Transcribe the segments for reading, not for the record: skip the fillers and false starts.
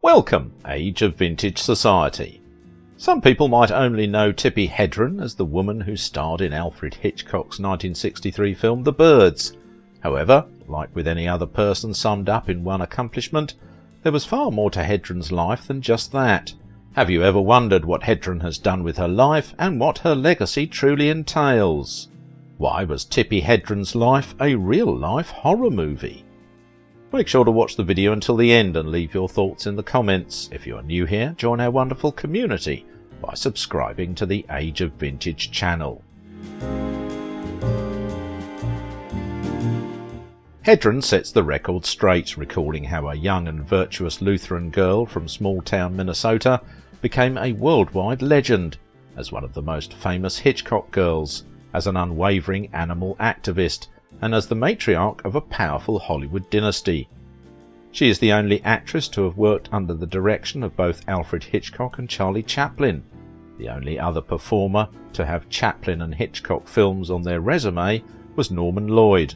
Welcome, Age of Vintage Society. Some people might only know Tippi Hedren as the woman who starred in Alfred Hitchcock's 1963 film The Birds. However, like with any other person summed up in one accomplishment, there was far more to Hedren's life than just that. Have you ever wondered what Hedren has done with her life and what her legacy truly entails? Why was Tippi Hedren's life a real-life horror movie? Make sure to watch the video until the end and leave your thoughts in the comments. If you are new here, join our wonderful community by subscribing to the Age of Vintage channel. Hedren sets the record straight, recalling how a young and virtuous Lutheran girl from small-town Minnesota became a worldwide legend as one of the most famous Hitchcock girls, as an unwavering animal activist, and as the matriarch of a powerful Hollywood dynasty. She is the only actress to have worked under the direction of both Alfred Hitchcock and Charlie Chaplin. The only other performer to have Chaplin and Hitchcock films on their resume was Norman Lloyd.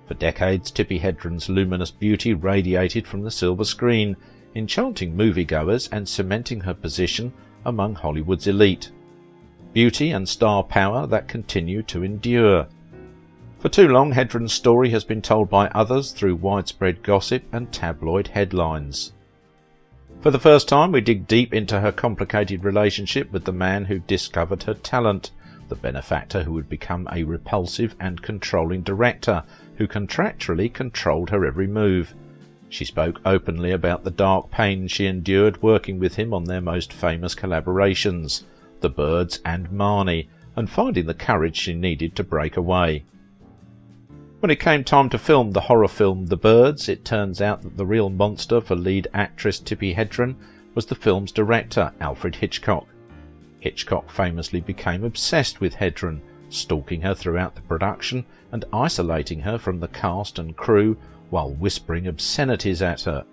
For decades, Tippi Hedren's luminous beauty radiated from the silver screen, enchanting moviegoers and cementing her position among Hollywood's elite. Beauty and star power that continue to endure. For too long, Hedren's story has been told by others through widespread gossip and tabloid headlines. For the first time, we dig deep into her complicated relationship with the man who discovered her talent, the benefactor who would become a repulsive and controlling director who contractually controlled her every move. She spoke openly about the dark pain she endured working with him on their most famous collaborations, The Birds and Marnie, and finding the courage she needed to break away. When it came time to film the horror film The Birds, it turns out that the real monster for lead actress Tippi Hedren was the film's director, Alfred Hitchcock. Hitchcock famously became obsessed with Hedren, stalking her throughout the production and isolating her from the cast and crew while whispering obscenities at her.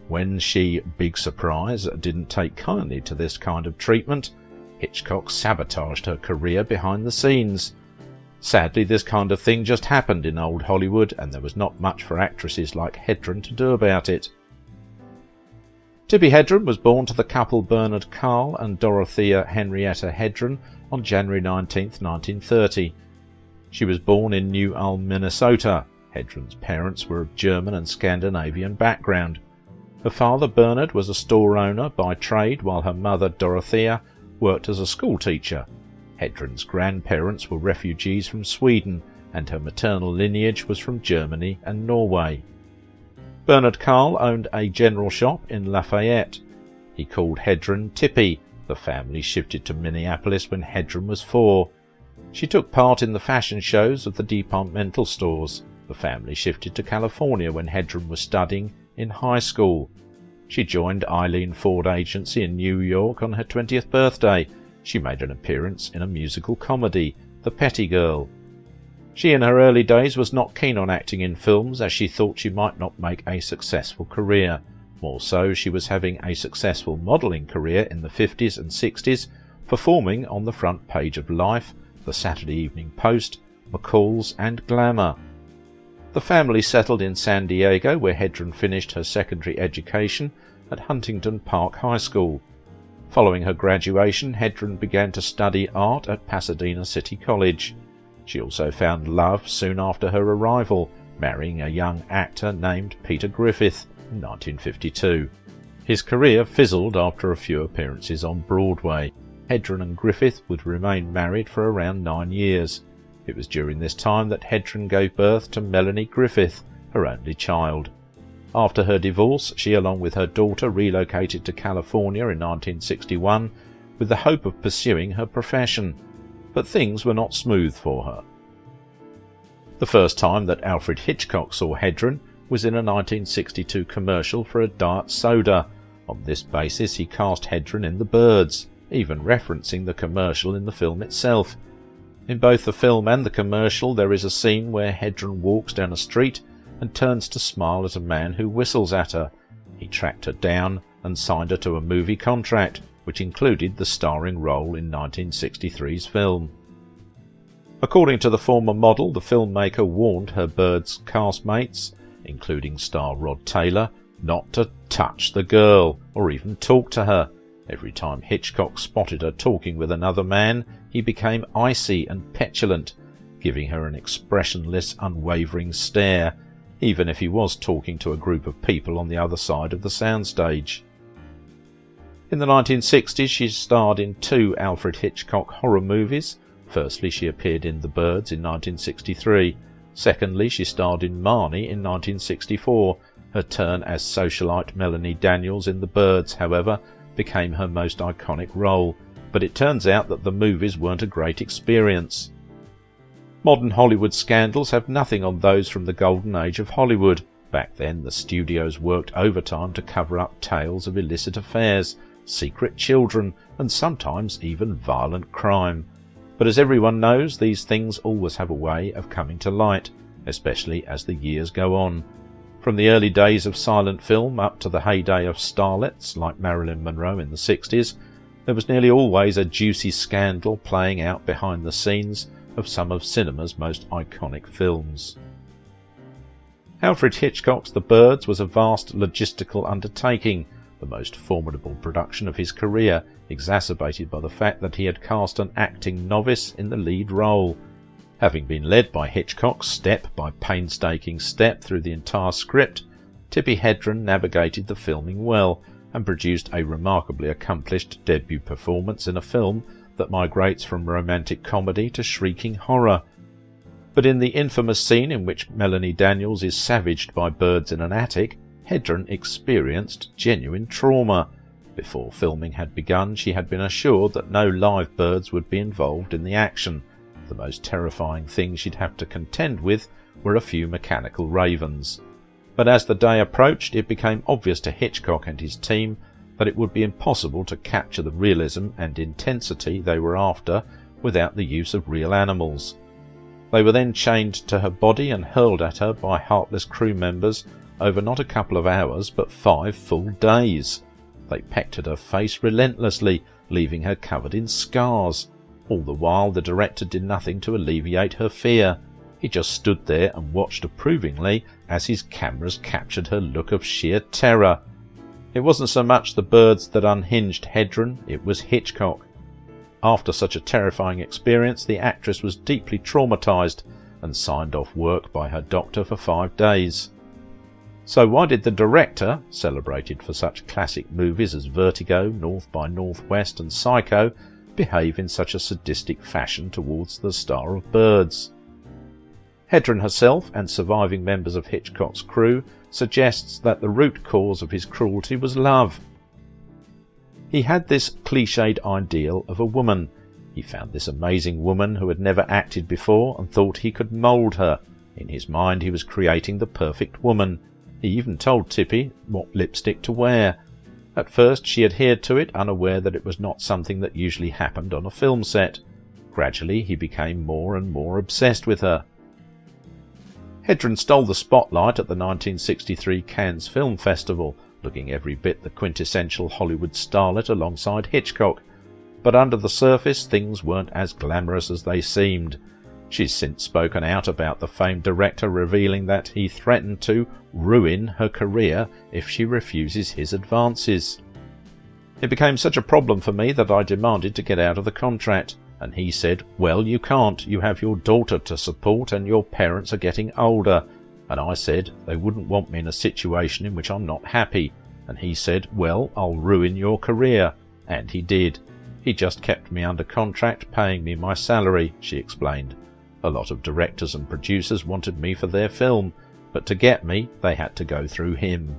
When she, big surprise, didn't take kindly to this kind of treatment, Hitchcock sabotaged her career behind the scenes. Sadly, this kind of thing just happened in old Hollywood, and there was not much for actresses like Hedren to do about it. Tippi Hedren was born to the couple Bernard Carl and Dorothea Henrietta Hedren on January 19, 1930. She was born in New Ulm, Minnesota. Hedren's parents were of German and Scandinavian background. Her father, Bernard, was a store owner by trade, while her mother, Dorothea, worked as a schoolteacher. Hedren's grandparents were refugees from Sweden, and her maternal lineage was from Germany and Norway. Bernard Carl owned a general shop in Lafayette. He called Hedren Tippi. The family shifted to Minneapolis when Hedren was 4. She took part in the fashion shows of the departmental stores. The family shifted to California when Hedren was studying in high school. She joined Eileen Ford Agency in New York on her 20th birthday. She made an appearance in a musical comedy, The Petty Girl. She in her early days was not keen on acting in films, as she thought she might not make a successful career. More so, she was having a successful modelling career in the 50s and 60s, performing on the front page of Life, the Saturday Evening Post, McCall's and Glamour. The family settled in San Diego, where Hedren finished her secondary education at Huntington Park High School. Following her graduation, Hedren began to study art at Pasadena City College. She also found love soon after her arrival, marrying a young actor named Peter Griffith in 1952. His career fizzled after a few appearances on Broadway. Hedren and Griffith would remain married for around 9 years. It was during this time that Hedren gave birth to Melanie Griffith, her only child. After her divorce, she along with her daughter relocated to California in 1961 with the hope of pursuing her profession, but things were not smooth for her. The first time that Alfred Hitchcock saw Hedren was in a 1962 commercial for a diet soda. On this basis he cast Hedren in The Birds, even referencing the commercial in the film itself. In both the film and the commercial there is a scene where Hedren walks down a street and turns to smile at a man who whistles at her. He tracked her down and signed her to a movie contract, which included the starring role in 1963's film. According to the former model, the filmmaker warned her Birds castmates, including star Rod Taylor, not to touch the girl or even talk to her. Every time Hitchcock spotted her talking with another man, he became icy and petulant, giving her an expressionless, unwavering stare, even if he was talking to a group of people on the other side of the soundstage. In the 1960s, she starred in 2 Alfred Hitchcock horror movies. Firstly, she appeared in The Birds in 1963. Secondly, she starred in Marnie in 1964. Her turn as socialite Melanie Daniels in The Birds, however, became her most iconic role, but it turns out that the movies weren't a great experience. Modern Hollywood scandals have nothing on those from the golden age of Hollywood. Back then, the studios worked overtime to cover up tales of illicit affairs, secret children, and sometimes even violent crime. But as everyone knows, these things always have a way of coming to light, especially as the years go on. From the early days of silent film up to the heyday of starlets like Marilyn Monroe in the 60s, there was nearly always a juicy scandal playing out behind the scenes of some of cinema's most iconic films. Alfred Hitchcock's The Birds was a vast logistical undertaking, the most formidable production of his career, exacerbated by the fact that he had cast an acting novice in the lead role. Having been led by Hitchcock step by painstaking step through the entire script, Tippi Hedren navigated the filming well and produced a remarkably accomplished debut performance in a film that migrates from romantic comedy to shrieking horror. But in the infamous scene in which Melanie Daniels is savaged by birds in an attic, Hedren experienced genuine trauma. Before filming had begun, she had been assured that no live birds would be involved in the action. The most terrifying thing she'd have to contend with were a few mechanical ravens. But as the day approached, it became obvious to Hitchcock and his team that it would be impossible to capture the realism and intensity they were after without the use of real animals. They were then chained to her body and hurled at her by heartless crew members over not a couple of hours but 5 full days. They pecked at her face relentlessly, leaving her covered in scars. All the while the director did nothing to alleviate her fear. He just stood there and watched approvingly as his cameras captured her look of sheer terror. It wasn't so much the birds that unhinged Hedren, it was Hitchcock. After such a terrifying experience, the actress was deeply traumatized and signed off work by her doctor for 5 days. So why did the director, celebrated for such classic movies as Vertigo, North by Northwest and Psycho, behave in such a sadistic fashion towards the star of Birds? Hedren herself and surviving members of Hitchcock's crew suggests that the root cause of his cruelty was love. He had this cliched ideal of a woman. He found this amazing woman who had never acted before and thought he could mould her. In his mind he was creating the perfect woman. He even told Tippi what lipstick to wear. At first she adhered to it, unaware that it was not something that usually happened on a film set. Gradually he became more and more obsessed with her. Hedren stole the spotlight at the 1963 Cannes Film Festival, looking every bit the quintessential Hollywood starlet alongside Hitchcock. But under the surface things weren't as glamorous as they seemed. She's since spoken out about the famed director, revealing that he threatened to ruin her career if she refuses his advances. It became such a problem for me that I demanded to get out of the contract, and he said, "Well, you can't. You have your daughter to support and your parents are getting older." And I said, "They wouldn't want me in a situation in which I'm not happy." And he said, "Well, I'll ruin your career." And he did. He just kept me under contract, paying me my salary, she explained. A lot of directors and producers wanted me for their film, but to get me, they had to go through him.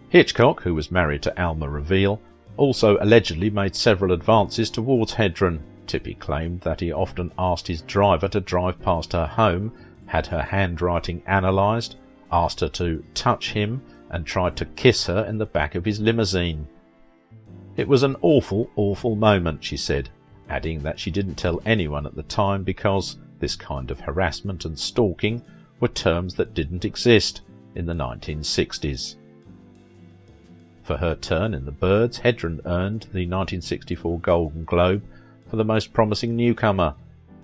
Hitchcock, who was married to Alma Reville, also allegedly made several advances towards Hedren. Tippi claimed that he often asked his driver to drive past her home, had her handwriting analysed, asked her to touch him, and tried to kiss her in the back of his limousine. "It was an awful, awful moment," she said, adding that she didn't tell anyone at the time because this kind of harassment and stalking were terms that didn't exist in the 1960s. For her turn in The Birds, Hedren earned the 1964 Golden Globe for the Most Promising Newcomer.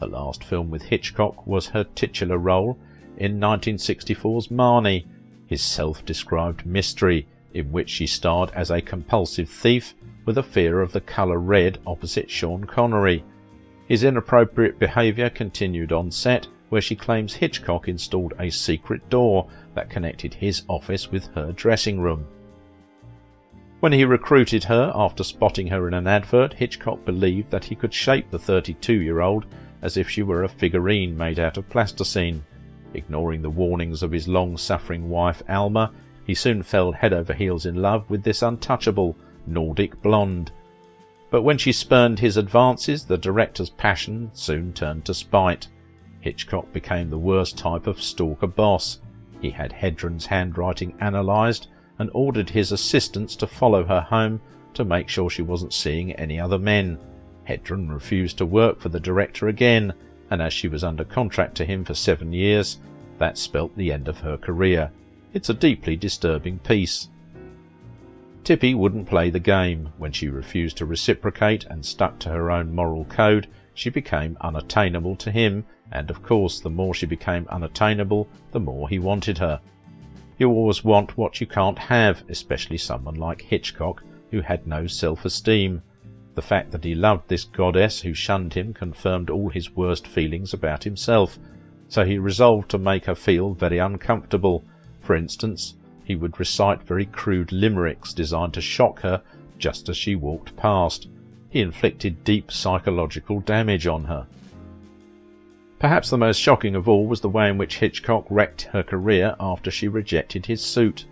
Her last film with Hitchcock was her titular role in 1964's Marnie. his self-described mystery, in which she starred as a compulsive thief with a fear of the colour red opposite Sean Connery. His inappropriate behaviour continued on set, where she claims Hitchcock installed a secret door that connected his office with her dressing room. When he recruited her after spotting her in an advert, Hitchcock believed that he could shape the 32-year-old as if she were a figurine made out of plasticine. Ignoring the warnings of his long-suffering wife Alma, he soon fell head over heels in love with this untouchable Nordic blonde. But when she spurned his advances, the director's passion soon turned to spite. Hitchcock became the worst type of stalker boss. He had Hedren's handwriting analysed and ordered his assistants to follow her home to make sure she wasn't seeing any other men. Hedren refused to work for the director again, and as she was under contract to him for 7 years, that spelt the end of her career. It's a deeply disturbing piece. Tippi wouldn't play the game. When she refused to reciprocate and stuck to her own moral code, she became unattainable to him, and of course the more she became unattainable, the more he wanted her. You always want what you can't have, especially someone like Hitchcock, who had no self-esteem. The fact that he loved this goddess who shunned him confirmed all his worst feelings about himself, so he resolved to make her feel very uncomfortable. For instance, he would recite very crude limericks designed to shock her just as she walked past. He inflicted deep psychological damage on her. Perhaps the most shocking of all was the way in which Hitchcock wrecked her career after she rejected his suit.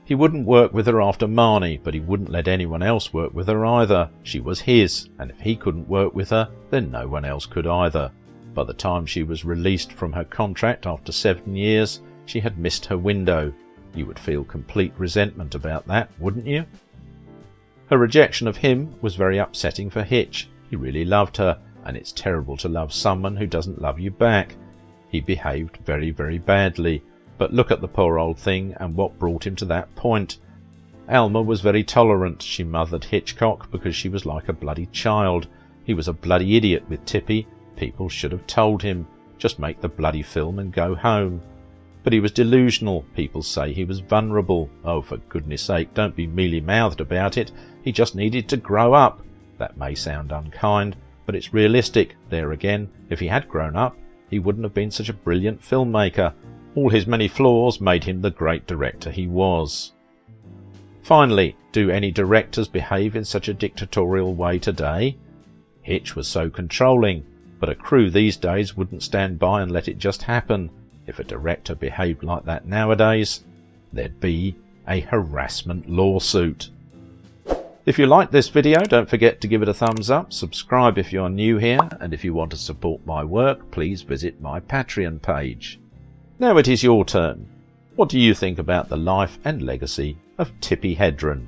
He wouldn't work with her after Marnie, but he wouldn't let anyone else work with her either. She was his, and if he couldn't work with her, then no one else could either. By the time she was released from her contract after 7 years, she had missed her window. You would feel complete resentment about that, wouldn't you? Her rejection of him was very upsetting for Hitch. He really loved her, and it's terrible to love someone who doesn't love you back. He behaved very, very badly, but look at the poor old thing and what brought him to that point. Alma was very tolerant. She mothered Hitchcock because she was like a bloody child. He was a bloody idiot with Tippi. People should have told him, just make the bloody film and go home. But he was delusional. People say he was vulnerable. Oh, for goodness sake, don't be mealy-mouthed about it. He just needed to grow up. That may sound unkind, but it's realistic. There again, if he had grown up, he wouldn't have been such a brilliant filmmaker. All his many flaws made him the great director he was. Finally, do any directors behave in such a dictatorial way today? Hitch was so controlling, but a crew these days wouldn't stand by and let it just happen. If a director behaved like that nowadays, there'd be a harassment lawsuit. If you liked this video, don't forget to give it a thumbs up, subscribe if you're new here, and if you want to support my work, please visit my Patreon page. Now it is your turn. What do you think about the life and legacy of Tippi Hedren?